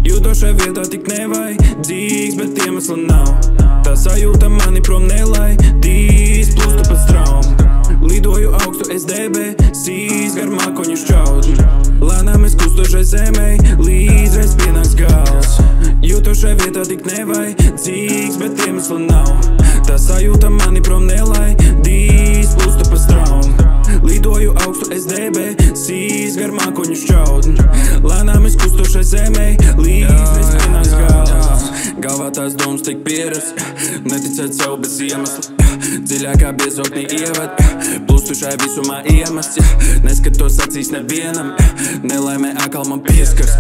Jūtos šai vietā tik nevajadzīgs, bet iemesla nav. Tā sajūta mani prom nelaidīs, plūstu pa straumu. Lidoju augstu es debesīs, gar mākoņu šķautni. Lēnām es kustošai zemei, līdz reiz pienāks gals. Jūtos šai vietā tik nevajadzīgs, bet iemesla nav. Tā sajūta mani prom nelaidīs, plūstu pa straumu. Lidoju augstu es debesīs, gar mākoņu šķautni. Lēnām es kustošai zemei, līdz reiz pienāks gals. Galvā tās domas tik pierast, neticēt sev bez iemesla. Dziļākā biezoknī ievad, plūstušai visumā iemests. Neskatos acīs nevienam, nelaimē atkal man pieskars.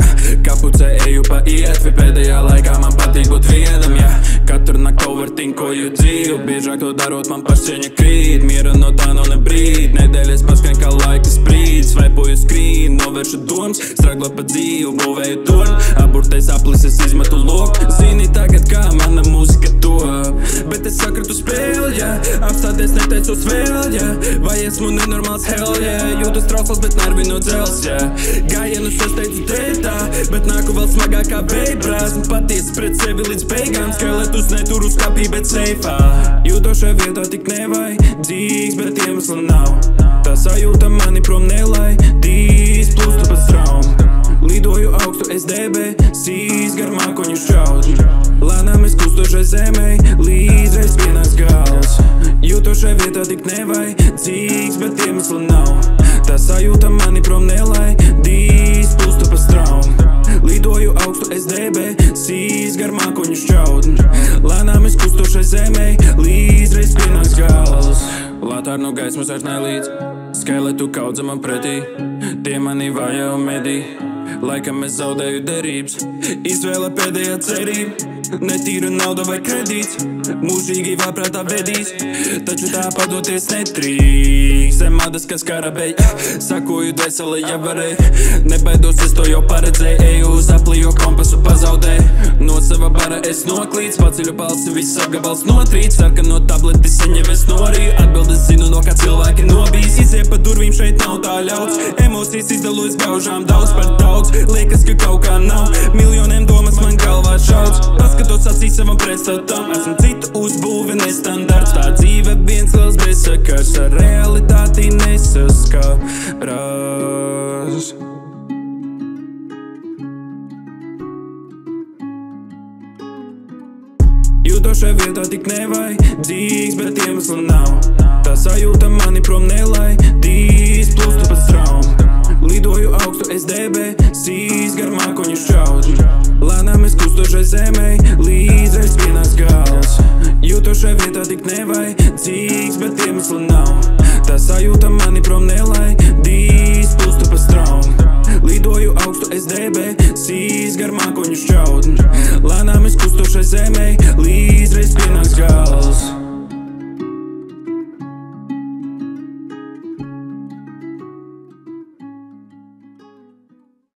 Kapucē eju pa ietvi, pēdējā laikā man patīk būt vienam. Katru naktu overtinkoju dzīvi, biežāk to darot man pašcieņa krīt. Miera no tā nav ne brīd, nedēļas paskrien kā laika sprīd. Svaipoju skrīn, novēršu domas, stragla pa dzīvi, būvēju torni. Aburtais aplis es izmetu loku, zini tagad kā mana mūzika top. Bet es sakratu spēli, apstāties neteicos vēl, vai esmu nenormāls hell, jūtas trausls, bet nervi no dzels, Gājienus es teicu tētā, bet nāku vēl smagākā veibrā. Esmu patiesi pret sevi līdz beigām, skeletus neturu skapī, bet seifā. Jūtos šai vietā tik nevajadzīgs, bet iemesla nav. Tā sajūta mani prom nelaidīs, plūstu pa straumu. Lidoju augstu es debesīs, gar mākoņu šķautni. Lēnām es kustošai zemei, līdz reiz pienāks gals. Jūtos šai vietā tik nevajadzīgs, bet iemesla nav. Tā sajūta mani prom nelaidīs, plūstu pa straumu. Lidoju augstu es debesīs, gar mākoņu šķautni. Lēnām es kustošai zemei, līdz reiz pienāks gals. Lātār no gaismas vairs nelīdz, skeletu kaudze man pretī. Tie mani vajā un medī, laikam es zaudēju derības. Izvēle pēdējā cerība, netīra nauda vai kredīts. Mūžīgi vārprātā vedīs, taču tā padoties netrīks. Emadas, kas karabēj, sakoju dvēseli, ja varēju. Nebaidos, es to jau paredzēju, eju uz apli, jo kompasu pazaudēju. No sava bara es noklīdz, paceļu balsi, viss apgabals notrīt. Sarkano tableti saņem es norīju, atbildes zinu, no kā cilvēki nobīs. Iziet pa durvīm, šeit nav tā ļauts, emocijas izdalos gaužām daudz par daudz. Liekas, ka kaut kā nav, miljoniem domas man galvā šauc. Paskatos acīs savam pretstatam, esmu citu uzbūve nestandarts. Tā dzīve viens liels bezsakars, ar realitāti nesaskarās. Jūtos šai vietā tik nevajadzīgs, bet iemesla nav. Tā sajūta mani prom nelaidīs, plūstu pa straumu. Lidoju augstu es debesīs, gar mākoņu šķautni. Lēnām es kustošai zemei, līdz reiz pienāks gals. Jūtos šai vietā tik nevajadzīgs, bet iemesla nav. Tā sajūta mani prom nelaidīs, plūstu pa straumu. Lidoju augstu es debesīs, gar mākoņu šķautni. Lēnām es kustošai zemei, līdz reiz pienāks gals.